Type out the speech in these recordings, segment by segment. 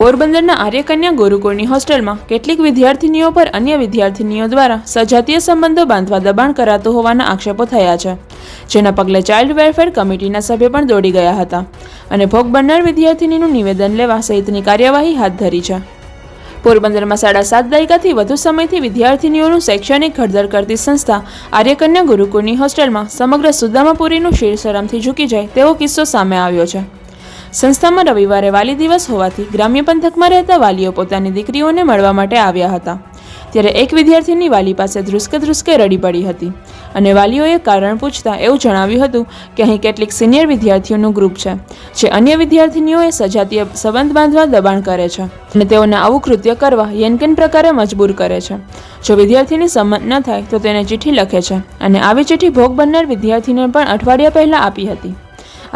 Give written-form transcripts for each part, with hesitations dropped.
પોરબંદરના આર્યકન્યા ગુરુકુળની હોસ્ટેલમાં કેટલીક વિદ્યાર્થિનીઓ પર અન્ય વિદ્યાર્થિનીઓ દ્વારા સજાતીય સંબંધો બાંધવા દબાણ કરાતું હોવાના આક્ષેપો થયા છે, જેના પગલે ચાઇલ્ડ વેલફેર કમિટીના સભ્ય પણ દોડી ગયા હતા અને ભોગ બનનાર વિદ્યાર્થિનીનું નિવેદન લેવા સહિતની કાર્યવાહી હાથ ધરી છે. પોરબંદરમાં 7.5 દાયકાથી વધુ સમયથી વિદ્યાર્થિનીઓનું શૈક્ષણિક ઘડતર કરતી સંસ્થા આર્યકન્યા ગુરુકુળની હોસ્ટેલમાં સમગ્ર સુદામાપુરીનું શિર શરમથી ઝૂકી જાય તેવો કિસ્સો સામે આવ્યો છે. સંસ્થામાં રવિવારે વાલી દિવસ હોવાથી ગ્રામ્ય પંથકમાં રહેતા વાલીઓ પોતાની દીકરીઓને મળવા માટે આવ્યા હતા. ત્યારે એક વિદ્યાર્થીની વાલી પાસે ધ્રુસકે રડી પડી હતી અને વાલીઓએ કારણ પૂછતા એવું જણાવ્યું હતું કે અહીં કેટલીક સિનિયર વિદ્યાર્થીઓનું ગ્રુપ છે જે અન્ય વિદ્યાર્થીનીઓએ સજાતીય સંબંધ બાંધવા દબાણ કરે છે અને તેઓને આવું કૃત્ય કરવા યેનકેન પ્રકારે મજબૂર કરે છે. જો વિદ્યાર્થીની સંમત ન થાય તો તેને ચિઠ્ઠી લખે છે અને આવી ચિઠ્ઠી ભોગ બનનાર વિદ્યાર્થીને પણ અઠવાડિયા પહેલા આપી હતી.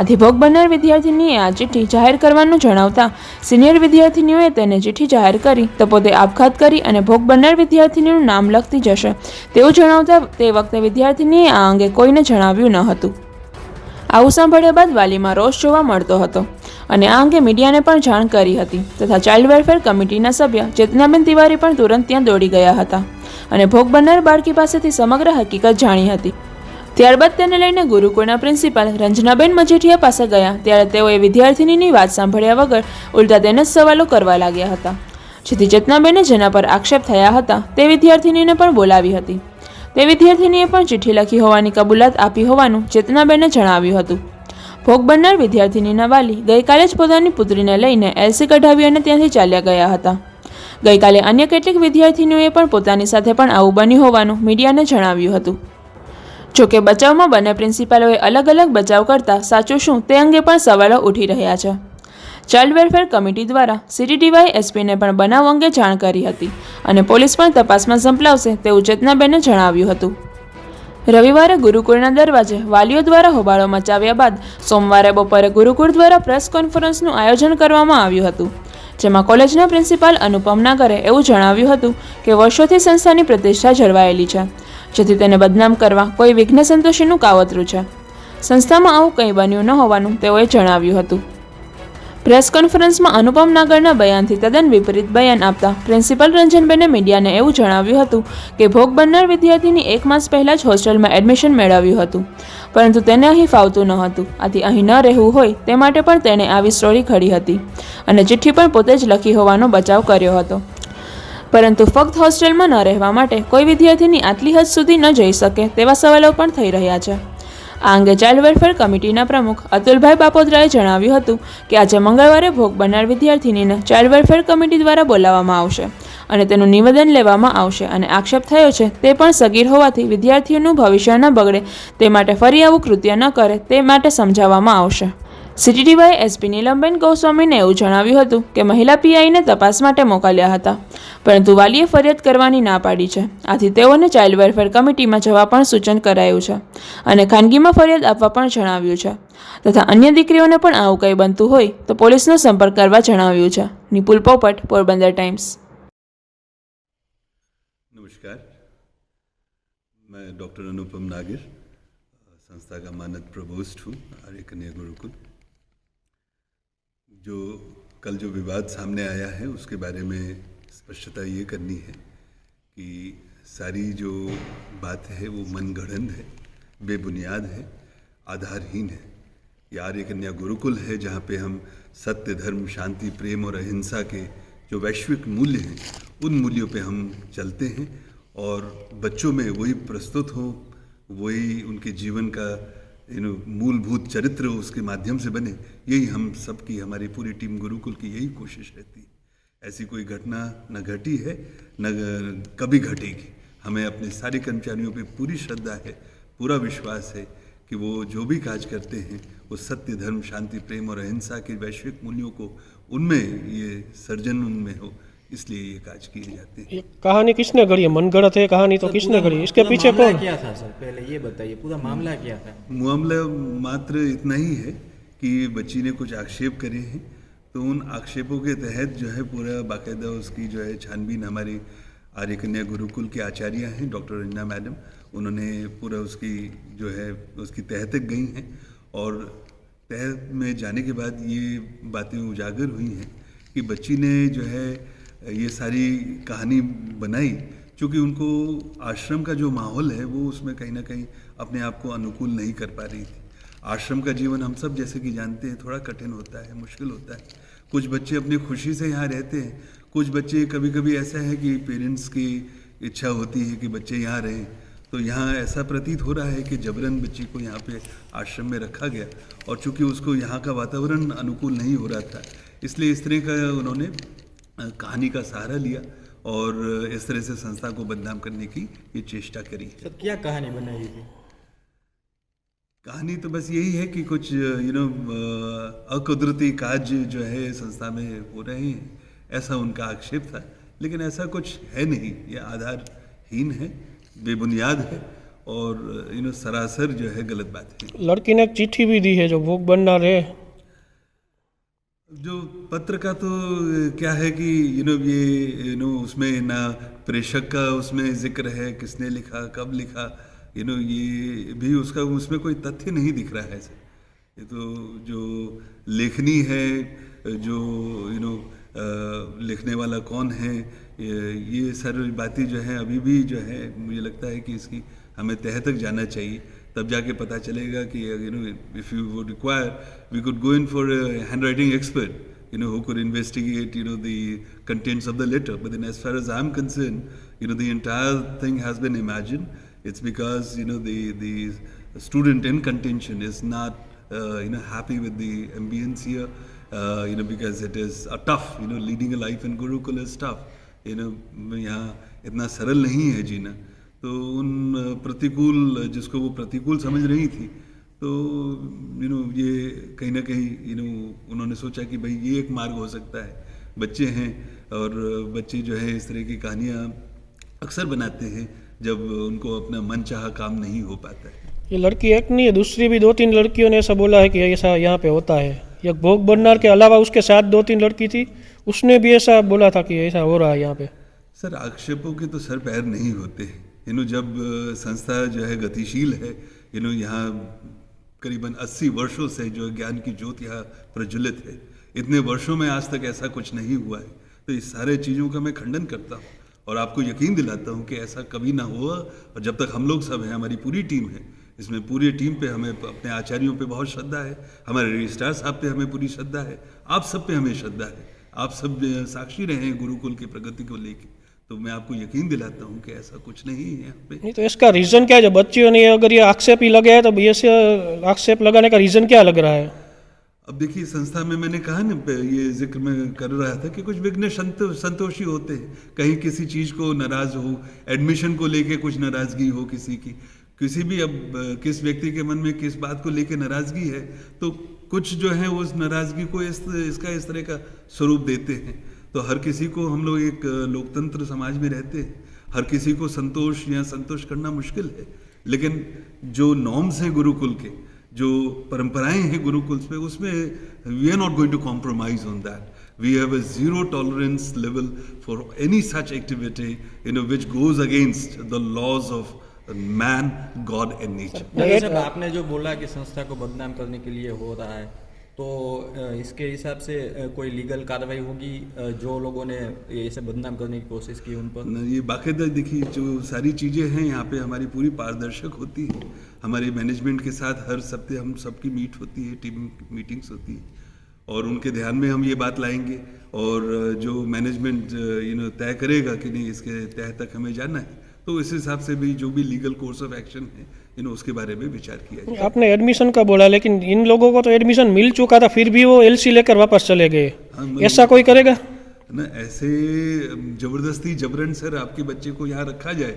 આથી ભોગ બનનાર વિદ્યાર્થીનીએ આ ચિઠ્ઠી જાહેર કરવાનું જણાવતા સિનિયર વિદ્યાર્થીનીઓએ તેને ચિઠ્ઠી જાહેર કરી તો પોતે આપઘાત કરી અને ભોગ બનનાર વિદ્યાર્થીનીનું નામ લખતી જશે તેવું જણાવતા તે વખતે વિદ્યાર્થીનીએ આ અંગે કોઈને જણાવ્યું ન હતું. આવું સાંભળ્યા બાદ વાલીમાં રોષ જોવા મળતો હતો અને આ અંગે મીડિયાને પણ જાણ કરી હતી તથા ચાઇલ્ડ વેલફેર કમિટીના સભ્ય ચેતનાબેન તિવારી પણ તુરંત ત્યાં દોડી ગયા હતા અને ભોગ બનનાર બાળકી પાસેથી સમગ્ર હકીકત જાણી હતી. ત્યારબાદ તેને લઈને ગુરુકુળના પ્રિન્સિપાલ રંજનાબેન મજીઠિયા પાસે ગયા ત્યારે તેઓએ વિદ્યાર્થિનીની વાત સાંભળ્યા વગર ઉલટા તેને જ સવાલો કરવા લાગ્યા હતા, જેથી ચેતનાબેને જેના પર આક્ષેપ થયા હતા તે વિદ્યાર્થિનીને પણ બોલાવી હતી. તે વિદ્યાર્થિનીએ પણ ચિઠ્ઠી લખી હોવાની કબૂલાત આપી હોવાનું ચેતનાબેને જણાવ્યું હતું. ભોગ બનનાર વિદ્યાર્થિનીના વાલી ગઈકાલે જ પોતાની પુત્રીને લઈને એલસી કઢાવી અને ત્યાંથી ચાલ્યા ગયા હતા. ગઈકાલે અન્ય કેટલીક વિદ્યાર્થિનીઓએ પણ પોતાની સાથે પણ આવું બન્યું હોવાનું મીડિયાને જણાવ્યું હતું. જોકે બચાવમાં બંને પ્રિન્સિપાલોએ અલગ અલગ બચાવ કરતા સાચું શું તે અંગે પણ સવાલો ઉઠી રહ્યા છે. ચાઇલ્ડ વેલફેર કમિટી દ્વારા CTTY એસપીને પણ બનાવ અંગે જાણ કરી હતી અને પોલીસ પણ તપાસમાં ઝંપલાવશે તેવું ચેતનાબેને જણાવ્યું હતું. રવિવારે ગુરુકુળના દરવાજે વાલીઓ દ્વારા હોબાળો મચાવ્યા બાદ સોમવારે બપોરે ગુરુકુળ દ્વારા પ્રેસ કોન્ફરન્સનું આયોજન કરવામાં આવ્યું હતું, જેમાં કોલેજના પ્રિન્સિપાલ અનુપમ નાગરે એવું જણાવ્યું હતું કે વર્ષોથી સંસ્થાની પ્રતિષ્ઠા જળવાયેલી છે, જેથી તેને બદનામ કરવા કોઈ વિઘ્ન સંતોષીનું કાવતરું છે. સંસ્થામાં આવું કંઈ બન્યું ન હોવાનું તેઓએ જણાવ્યું હતું. પ્રેસ કોન્ફરન્સમાં અનુપમ નાગરના બયાનથી તદ્દન વિપરીત બયાન આપતા પ્રિન્સિપલ રંજનબેને મીડિયાને એવું જણાવ્યું હતું કે ભોગ બનનાર વિદ્યાર્થીની 1 માસ પહેલાં જ હોસ્ટેલમાં એડમિશન મેળવ્યું હતું, પરંતુ તેને અહીં ફાવતું ન હતું. આથી અહીં ન રહેવું હોય તે માટે પણ તેણે આવી સ્ટોરી ઘડી હતી અને ચિઠ્ઠી પણ પોતે જ લખી હોવાનો બચાવ કર્યો હતો. પરંતુ ફક્ત હોસ્ટેલમાં ન રહેવા માટે કોઈ વિદ્યાર્થીની આટલી હદ સુધી ન જઈ શકે તેવા સવાલો પણ થઈ રહ્યા છે. આ અંગે ચાઇલ્ડ વેલફેર કમિટીના પ્રમુખ અતુલભાઈ બાપોદરાએ જણાવ્યું હતું કે આજે મંગળવારે ભોગ બનનાર વિદ્યાર્થીનીને ચાઇલ્ડ વેલફેર કમિટી દ્વારા બોલાવવામાં આવશે અને તેનું નિવેદન લેવામાં આવશે અને આક્ષેપ થયો છે તે પણ સગીર હોવાથી વિદ્યાર્થીઓનું ભવિષ્ય ન બગડે તે માટે ફરી આવું કૃત્ય ન કરે તે માટે સમજાવવામાં આવશે. CTTY એસપી નીલમબેન ગોસ્વામીને એવું જણાવ્યું હતું કે મહિલા PIને તપાસ માટે મોકલ્યા હતા, પરંતુ વાલીએ ફરિયાદ કરવાની ના પાડી છે. આથી તેઓને ચાઇલ્ડ વેલફેર કમિટીમાં જવા પણ સૂચન કરાયું છે અને ખાનગીમાં ફરિયાદ આપવા પણ જણાવ્યું છે તથા અન્ય દીકરીઓને પણ આવું કંઈ બનતું હોય તો પોલીસનો સંપર્ક કરવા જણાવ્યું છે. નિપુલ પોપટ, પોરબંદર टाइम्स। नमस्कार, मैं डॉक्टर अनुपम नागिर, संस्था का मानद प्रभोस्ट हूँ आर्यकन्या गुरुकुल। जो कल जो विवाद सामने आया है उसके बारे में स्पष्टता ये करनी है कि सारी जो बात है वो मनगढ़ंत है, बेबुनियाद है, आधारहीन है। ये आर्यकन्या गुरुकुल है जहाँ पे हम सत्य, धर्म, शांति, प्रेम और अहिंसा के जो वैश्विक मूल्य हैं उन मूल्यों पे हम चलते हैं और बच्चों में वही प्रस्तुत हो, वही उनके जीवन का मूलभूत चरित्र उसके माध्यम से बने, यही हम सबकी, हमारी पूरी टीम गुरुकुल की यही कोशिश रहती है। ऐसी कोई घटना न घटी है न कभी घटेगी। हमें अपने सारे कर्मचारियों पे पूरी श्रद्धा है, पूरा विश्वास है कि वो जो भी कार्य करते हैं वो सत्य, धर्म, शांति, प्रेम और अहिंसा के वैश्विक मूल्यों को उनमें ये सर्जन उनमें हो, इसलिए ये कार्य किए जाते हैं। ये कहानी किसने गढ़ी है? मनगढ़ंत है कहानी तो किसने गढ़ी? इसके पीछे कौन क्या था सर? पहले ये बताइए, पूरा मामला क्या था? मामला मात्र इतना ही है कि बच्ची ने कुछ आक्षेप करे हैं, तो उन आक्षेपों के तहत जो है पूरा बाकायदा उसकी जो है छानबीन हमारी आर्यकन्या गुरुकुल के आचार्य हैं डॉक्टर रंजना मैडम, उन्होंने पूरा उसकी जो है उसकी तह तक गई हैं और तह में जाने के बाद ये बातें उजागर हुई हैं कि बच्ची ने जो है ये सारी कहानी बनाई, क्योंकि उनको आश्रम का जो माहौल है वो उसमें कहीं ना कहीं अपने आप को अनुकूल नहीं कर पा रही थी। आश्रम का जीवन हम सब जैसे कि जानते हैं थोड़ा कठिन होता है, मुश्किल होता है। कुछ बच्चे अपनी खुशी से यहाँ रहते हैं, कुछ बच्चे कभी कभी ऐसा है कि पेरेंट्स की इच्छा होती है कि बच्चे यहाँ रहें, तो यहाँ ऐसा प्रतीत हो रहा है कि जबरन बच्ची को यहाँ पे आश्रम में रखा गया, और चूंकि उसको यहाँ का वातावरण अनुकूल नहीं हो रहा था, इसलिए इस तरह का उन्होंने कहानी का सहारा लिया और इस तरह से संस्था को बदनाम करने की ये चेष्टा करी है। सर क्या कहानी बनाई थी? कहानी तो बस यही है कि कुछ अकुदरती काज जो है संस्था में हो रहे हैं, ऐसा उनका आक्षेप था, लेकिन ऐसा कुछ है नहीं। ये आधारहीन है, बेबुनियाद है और सरासर जो है गलत बात है। लड़की ने एक चिट्ठी भी दी है जो भोग बनना है। जो पत्र का तो क्या है कि ये उसमें ना प्रेषक का उसमें जिक्र है, किसने लिखा, कब लिखा, ये भी उसका उसमें कोई तथ्य नहीं दिख रहा है सर। ये तो जो लेखनी है, जो लिखने वाला कौन है, ये सारी बातें जो है अभी भी जो है मुझे लगता है कि इसकी हमें तह तक जाना चाहिए, तब जाके पता चलेगा कि if you would require we could go in for hand writing expert who could investigate the contents of the letter. But then as far as I'm concerned, the entire thing has been imagined. It's because the student in contention is not happy with the ambience here, because it is a tough, leading a life in Gurukul is tough. यहाँ इतना सरल नहीं है जीना, तो उन प्रतिकूल जिसको वो प्रतिकूल समझ रही थी, तो ये कहीं ना कहीं उन्होंने सोचा कि भाई ये एक मार्ग हो सकता है। बच्चे हैं और बच्चे जो है इस तरह की कहानियाँ अक्सर बनाते हैं जब उनको अपना मनचाहा काम नहीं हो पाता है। ये लड़की एक नहीं है, दूसरी भी 2-3 लड़कियों ने ऐसा बोला है कि ऐसा यहाँ पे होता है। एक भोग बननार के अलावा उसके साथ 2-3 लड़की थी, उसने भी ऐसा बोला था कि ऐसा हो रहा है यहाँ पे। सर आक्षेपों के तो सर पैर नहीं होते हैं। जब संस्था जो है गतिशील है, यहाँ करीबन 80 वर्षों से जो ज्ञान की ज्योत यहाँ प्रज्वलित है, इतने वर्षों में आज तक ऐसा कुछ नहीं हुआ है, तो इस सारे चीज़ों का मैं खंडन करता हूँ और आपको यकीन दिलाता हूँ कि ऐसा कभी ना हुआ। और जब तक हम लोग सब हैं, हमारी पूरी टीम है, इसमें पूरी टीम पे हमें अपने आचार्यों पे बहुत श्रद्धा है, हमारे रजिस्ट्रार साहब पे हमें पूरी श्रद्धा है, आप सब पे हमें श्रद्धा है। आप सब साक्षी रहे हैं गुरुकुल की प्रगति को लेकर, तो मैं आपको यकीन दिलाता हूँ कि ऐसा कुछ नहीं है यहाँ पे। नहीं तो इसका रीज़न क्या है? जब बच्चियों ने अगर ये आक्षेप ही लगे है तो ये से आक्षेप लगाने का रीज़न क्या लग रहा है? अब देखिए, संस्था में मैंने कहा ना, ये जिक्र मैं कर रहा था कि कुछ विघ्न संतोषी होते हैं, कहीं किसी चीज़ को नाराज़ हो, एडमिशन को लेके कुछ नाराज़गी हो किसी की, किसी भी अब किस व्यक्ति के मन में किस बात को लेके नाराज़गी है, तो कुछ जो है उस नाराज़गी को इस तरह का स्वरूप देते हैं। तो हर किसी को, हम लोग एक लोकतंत्र समाज में रहते हैं, हर किसी को संतोष या संतोष करना मुश्किल है, लेकिन जो नॉर्म्स हैं गुरुकुल के, जो परंपराएं हैं गुरुकुल पे, उसमें we are not going to compromise on that. We have a zero tolerance level for any such activity which goes against the laws of man, god and nature. आपने जो बोला कि संस्था को बदनाम करने के लिए हो रहा है, तो इसके हिसाब से कोई लीगल कार्रवाई होगी जो लोगों ने ऐसे बदनाम करने की कोशिश की उन पर? ये बाकायदा देखिए, जो सारी चीज़ें हैं यहाँ पे हमारी पूरी पारदर्शक होती है। हमारे मैनेजमेंट के साथ हर सप्ताह हम सबकी मीट होती है, टीम मीटिंग्स होती है, और उनके ध्यान में हम ये बात लाएंगे, और जो मैनेजमेंट तय करेगा कि नहीं इसके तह तक हमें जाना है, तो इस हिसाब से भी जो भी लीगल कोर्स ऑफ एक्शन है उसके बारे में विचार किया जाए। आपने एडमिशन का बोला, लेकिन इन लोगों को तो एडमिशन मिल चुका था, फिर भी वो एलसी लेकर वापस चले गए। ऐसा कोई करेगा ना? ऐसे जबरदस्ती जबरन सर आपके बच्चे को यहाँ रखा जाए,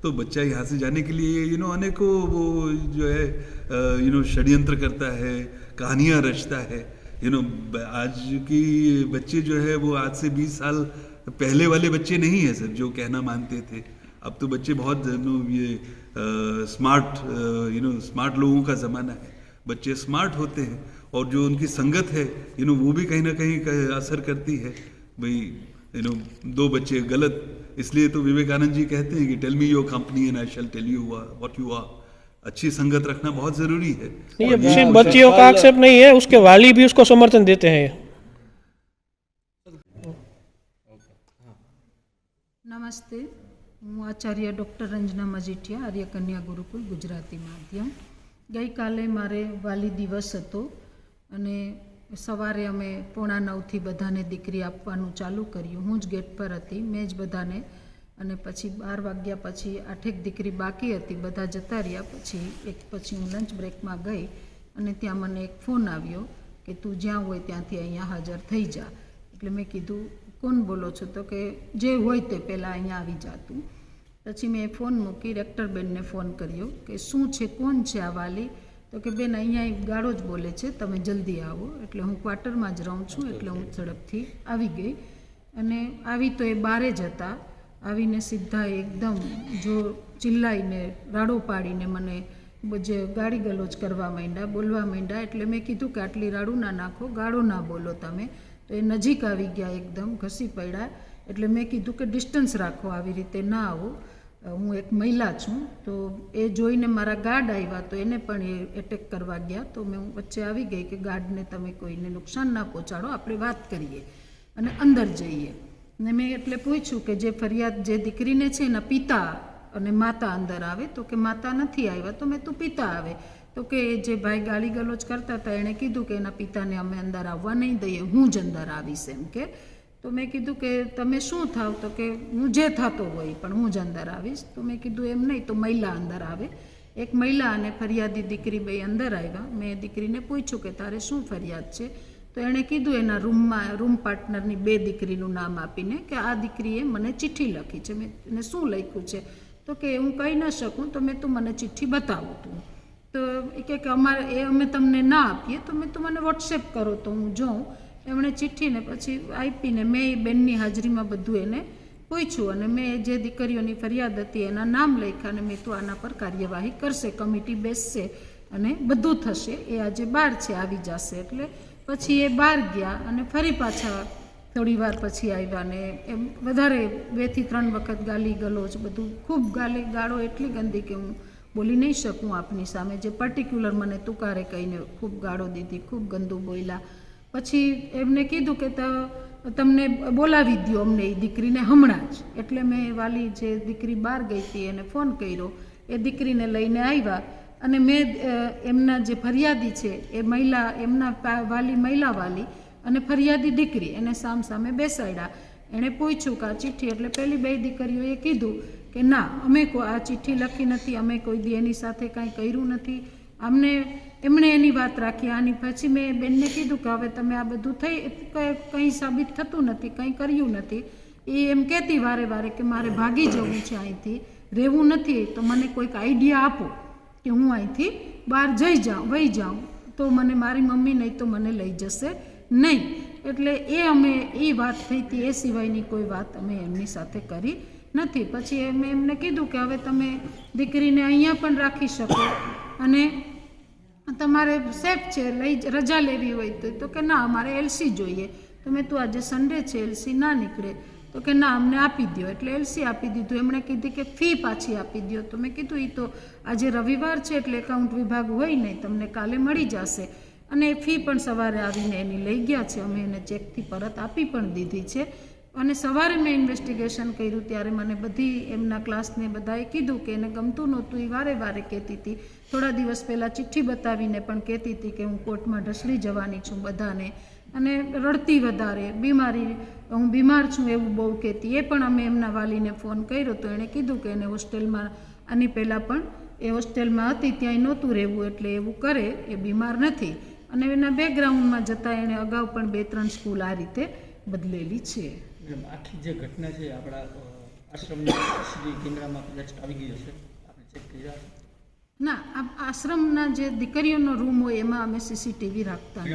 तो बच्चा यहाँ से जाने के लिए अनेकों वो जो है षड्यंत्र करता है, कहानियाँ रचता है। आज की बच्चे जो है वो आज से 20 साल पहले वाले बच्चे नहीं है सर, जो कहना मानते थे। अब तो बच्चे बहुत स्मार्ट लोगों का ज़माना है, बच्चे स्मार्ट होते हैं, और जो उनकी संगत है वो भी कहीं ना कहीं असर करती है। भाई 2 बच्चे गलत, इसलिए तो विवेकानंद जी कहते हैं कि tell me your company and I shall tell you what you are. अच्छी संगत रखना बहुत ज़रूरी है। ये सिर्फ बच्चियों का आक्षेप नहीं है, उसके वाली भी उसको समर्थन देते हैं। નમસ્તે, હું આચાર્ય ડૉક્ટર રંજના મજીઠિયા, આર્ય કન્યા ગુરુકુલ ગુજરાતી માધ્યમ. ગઈકાલે મારે વાલી દિવસ હતો અને સવારે અમે 8:45 બધાને દીકરી આપવાનું ચાલુ કર્યું. હું જ ગેટ પર હતી, મેં જ બધાને, અને પછી 12 વાગ્યા પછી 8 દીકરી બાકી હતી, બધા જતા રહ્યા. પછી હું લંચ બ્રેકમાં ગઈ અને ત્યાં મને એક ફોન આવ્યો કે તું જ્યાં હોય ત્યાંથી અહીંયા હાજર થઈ જા. એટલે મેં કીધું કોણ બોલો છો? તો કે જે હોય તે પહેલાં અહીંયા આવી જાતું. પછી મેં ફોન મૂકી રેક્ટરબેનને ફોન કર્યો કે શું છે, કોણ છે આ વાલી? તો કે બેન અહીંયા ગાળો જ બોલે છે, તમે જલ્દી આવો. એટલે હું ક્વાર્ટરમાં જ રહું છું, એટલે હું ઝડપથી આવી ગઈ. અને આવી તો એ બારે જ હતા. આવીને સીધા એકદમ જો ચિલ્લાઈને રાડો પાડીને મને જે ગાળી ગલોચ કરવા માંડ્યા, બોલવા માંડ્યા. એટલે મેં કીધું કે આટલી રાડું ના નાખો, ગાળો ના બોલો તમે. તો એ નજીક આવી ગયા, એકદમ ઘસી પડ્યા. એટલે મેં કીધું કે ડિસ્ટન્સ રાખો, આવી રીતે ના આવો, હું એક મહિલા છું. તો એ જોઈને મારા ગાર્ડ આવ્યા, તો એને પણ એ એટેક કરવા ગયા. તો મેં વચ્ચે આવી ગઈ કે ગાર્ડને તમે કોઈને નુકસાન ના પહોંચાડો, આપણે વાત કરીએ અને અંદર જઈએ. ને મેં એટલે પૂછ્યું કે જે ફરિયાદ જે દીકરીને છે એના પિતા અને માતા અંદર આવે? તો કે માતા નથી આવ્યા. તો મેં તું પિતા આવે? તો કે જે ભાઈ ગાળી ગલોચ કરતા હતા એણે કીધું કે એના પિતાને અમે અંદર આવવા નહીં દઈએ, હું જ અંદર આવીશ એમ કે. તો મેં કીધું કે તમે શું થાવ? તો કે હું જે થતો હોય પણ હું જ અંદર આવીશ. તો મેં કીધું એમ નહીં તો મહિલા અંદર આવે. એક મહિલા અને ફરિયાદી દીકરી બે અંદર આવ્યા. મેં દીકરીને પૂછ્યું કે તારે શું ફરિયાદ છે? તો એણે કીધું એના રૂમ પાર્ટનરની 2 દીકરીનું નામ આપીને કે આ દીકરીએ મને ચિઠ્ઠી લખી છે. મેં એને શું લખ્યું છે? તો કે હું કહી ન શકું, તો મેં તું મને ચિઠ્ઠી બતાવું તું. તો એ કે અમે તમને ના આપીએ, તો મેં તું મને વોટ્સએપ કરો તો હું જોઉં. એમણે ચિઠ્ઠીને પછી આપીને મેં એ બેનની હાજરીમાં બધું એને પૂછ્યું અને મેં જે દીકરીઓની ફરિયાદ હતી એના નામ લખ્યા અને મેં તો આના પર કાર્યવાહી કરશે, કમિટી બેસશે અને બધું થશે. એ આજે 12 છે, આવી જશે. એટલે પછી એ બહાર ગયા અને ફરી પાછા થોડી વાર પછી આવ્યા ને એમ વધારે 2 થી 3 વખત ગાલી ગલોચ બધું ખૂબ ગાળો એટલી ગંદી કે હું બોલી નહીં શકું આપની સામે. જે પર્ટિક્યુલર મને તુકારે કહીને ખૂબ ગાળો દીધી, ખૂબ ગંદુ બોલ્યા. પછી એમને કીધું કે તમને બોલાવી દો અમને એ દીકરીને હમણાં જ. એટલે મેં વાલી જે દીકરી બહાર ગઈ હતી એને ફોન કર્યો, એ દીકરીને લઈને આવ્યા અને મેં એમના જે ફરિયાદી છે એ મહિલા, એમના વાલી મહિલા વાલી અને ફરિયાદી દીકરી એને સામે બેસાડ્યા. એણે પૂછ્યું કે આ ચિઠ્ઠી? એટલે પહેલી 2 દીકરીઓએ કીધું કે ના, અમે આ ચિઠ્ઠી લખી નથી, અમે કોઈ દી એની સાથે કાંઈ કર્યું નથી. એમણે એની વાત રાખી આની. પછી મેં બેનને કીધું કે હવે તમે આ બધું કંઈ સાબિત થતું નથી, કંઈ કર્યું નથી. એ એમ કહેતી વારે કે મારે ભાગી જવું છે, અહીંથી રહેવું નથી, તો મને કોઈક આઈડિયા આપો કે હું અહીંથી બહાર વહી જાઉં, તો મને મારી મમ્મી નહીં તો મને લઈ જશે નહીં. એટલે એ વાત થઈ હતી, એ સિવાયની કોઈ વાત અમે એમની સાથે કરી નથી. પછી મેં એમને કીધું કે હવે તમે દીકરીને અહીંયા પણ રાખી શકો અને તમારે સેફ છે, રજા લેવી હોય તો કે ના અમારે એલસી જોઈએ. તો મેં તું આજે સન્ડે છે, એલસી ના નીકળે? તો કે ના, અમને આપી દો. એટલે એલસી આપી દીધું. એમણે કીધી કે ફી પાછી આપી દો. તો મેં કીધું એ તો આજે રવિવાર છે એટલે એકાઉન્ટ વિભાગ હોય નહીં, તમને કાલે મળી જશે. અને ફી પણ સવારે આવીને એની લઈ ગયા છે. અમે એને ચેકથી પરત આપી પણ દીધી છે. અને સવારે મેં ઇન્વેસ્ટિગેશન કર્યું ત્યારે મને બધી એમના ક્લાસને બધાએ કીધું કે એને ગમતું નહોતું. એ વારે કહેતી હતી. થોડા દિવસ પહેલાં ચિઠ્ઠી બતાવીને પણ કહેતી હતી કે હું કોર્ટમાં ઢસડી જવાની છું બધાને, અને રડતી વધારે, હું બીમાર છું એવું બહુ કહેતી. એ પણ અમે એમના વાલીને ફોન કર્યો તો એણે કીધું કે એને હોસ્ટેલમાં, આની પહેલાં પણ એ હોસ્ટેલમાં હતી ત્યાંય નહોતું રહેવું, એટલે એવું કરે, એ બીમાર નથી. અને એના બેકગ્રાઉન્ડમાં જતાં એણે અગાઉ પણ 2-3 સ્કૂલ આ રીતે બદલેલી છે. આખી જે ઘટના છે આપણા આશ્રમના શ્રી કેન્દ્રમાં કદાચ આવી ગયો છે, આપણે ચેક કર્યા? ના, આશ્રમના જે દીકરીઓનો રૂમ હોય એમાં અમે સીસીટીવી રાખતા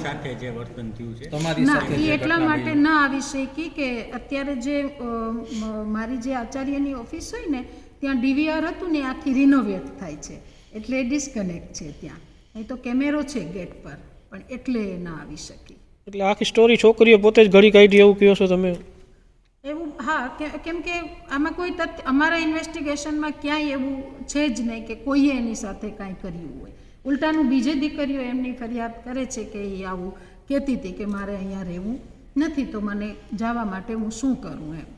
સાથે જે વર્તન થયું છે ના, એ એટલા માટે ના આવી શકી કે અત્યારે જે મારી જે આચાર્યની ઓફિસ હોય ને ત્યાં ડીવીઆર હતું ને આખી રિનોવેટ થાય છે, એટલે ડિસ્કનેક્ટ છે ત્યાં. નહીં તો કેમેરો છે ગેટ પર, પણ એટલે ના આવી શકી. એટલે આખી સ્ટોરી છોકરીઓ પોતે જ ઘડી કાઢી એવું કહો છો તમે? એવું હા, કેમ કે આમાં કોઈ અમારા ઇન્વેસ્ટિગેશનમાં ક્યાંય એવું છે જ નહીં કે કોઈએ એની સાથે કાંઈ કર્યું હોય. ઉલટાનું બીજે દીકરીઓ એમની ફરિયાદ કરે છે કે એ આવું કહેતી હતી કે મારે અહીંયા રહેવું નથી તો મને જવા માટે હું શું કરું એમ.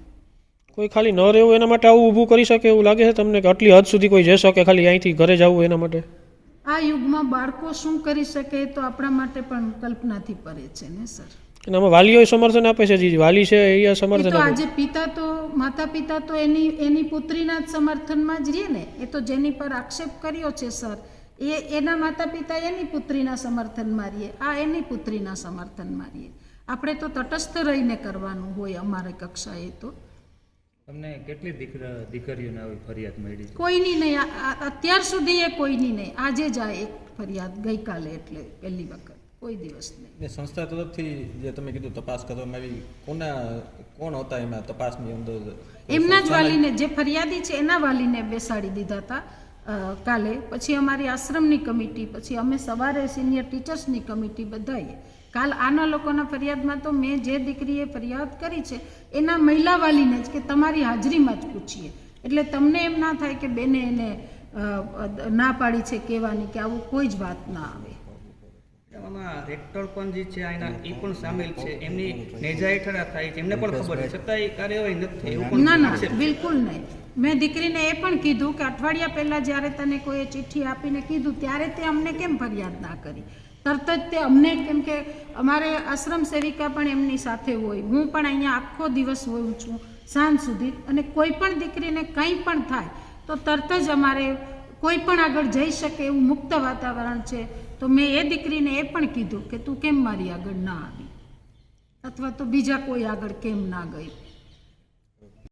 કોઈ ખાલી ન રહેવું એના માટે આવું ઊભું કરી શકે એવું લાગે છે તમને કે આટલી હદ સુધી કોઈ જઈ શકે ખાલી અહીંથી ઘરે જવું એના માટે? આ યુગમાં બાળકો શું કરી શકે એ તો આપણા માટે પણ કલ્પનાથી પરે છે ને સર. અને આમાં વાલીઓ સમર્થન આપે છે, જે વાલી છે એ એ સમર્થન તો આપે આજે પિતા તો માતા પિતા તો એની પુત્રીના જ સમર્થનમાં જ રહીએ ને. એ તો જેની પર આક્ષેપ કર્યો છે સર એના માતા પિતા એની પુત્રીના સમર્થનમાં રહીએ, આ એની પુત્રીના સમર્થનમાં રહીએ. આપણે તો તટસ્થ રહીને કરવાનું હોય અમારે કક્ષાએ. તો તમને કેટલી દીકરીઓને આવી ફરિયાદ મળી છે? કોઈની નહીં, અત્યાર સુધી એ કોઈની નહીં. આજે જ આ એક ફરિયાદ ગઈકાલે, એટલે પહેલી વખત, કોઈ દિવસ નહીં. ને સંસ્થા તરફથી જે તમે કીધું તપાસ કરવામાં આવી, કોણ હતા એમાં તપાસની અંદર? એમના જ વાલીને, જે ફરિયાદી છે એના વાલીને બેસાડી દીધા હતા કાલે. પછી અમારી આશ્રમની કમિટી, પછી અમે સવારે સિનિયર ટીચર્સની કમિટી બધાએ કાલ આના લોકોના ફરિયાદમાં તો મેં જે દીકરીએ ફરિયાદ કરી છે એના મહિલા વાલીને જ કે તમારી હાજરીમાં જ પૂછીએ, એટલે તમને એમ ના થાય કે બેને એને ના પાડી છે કહેવાની, કે આવું કોઈ જ વાત ના આવે. આમાં રેક્ટર પણ જે છે એના એ પણ સામેલ છે, એમની નેજા હેઠળ થાય છે, એમને પણ ખબર છે, છતાંય કાર્યવાહી નથી થઈ એવું પણ ના ના, બિલકુલ નહીં. મેં દીકરીને એ પણ કીધું કે અઠવાડિયા પહેલાં જ્યારે તને કોઈએ ચિઠ્ઠી આપીને કીધું ત્યારે તે અમને કેમ ફરિયાદ ના કરી? તરત જ તે અમને, કેમ કે અમારે આશ્રમ સેવિકા પણ એમની સાથે હોય, હું પણ અહીંયા આખો દિવસ હોઉં છું સાંજ સુધી, અને કોઈ પણ દીકરીને કંઈ પણ થાય તો તરત જ અમારે કોઈ પણ આગળ જઈ શકે એવું મુક્ત વાતાવરણ છે. તો મેં એ દીકરીને એ પણ કીધું કે તું કેમ મારી આગળ ના આવી, અથવા તો બીજા કોઈ આગળ કેમ ના ગઈ.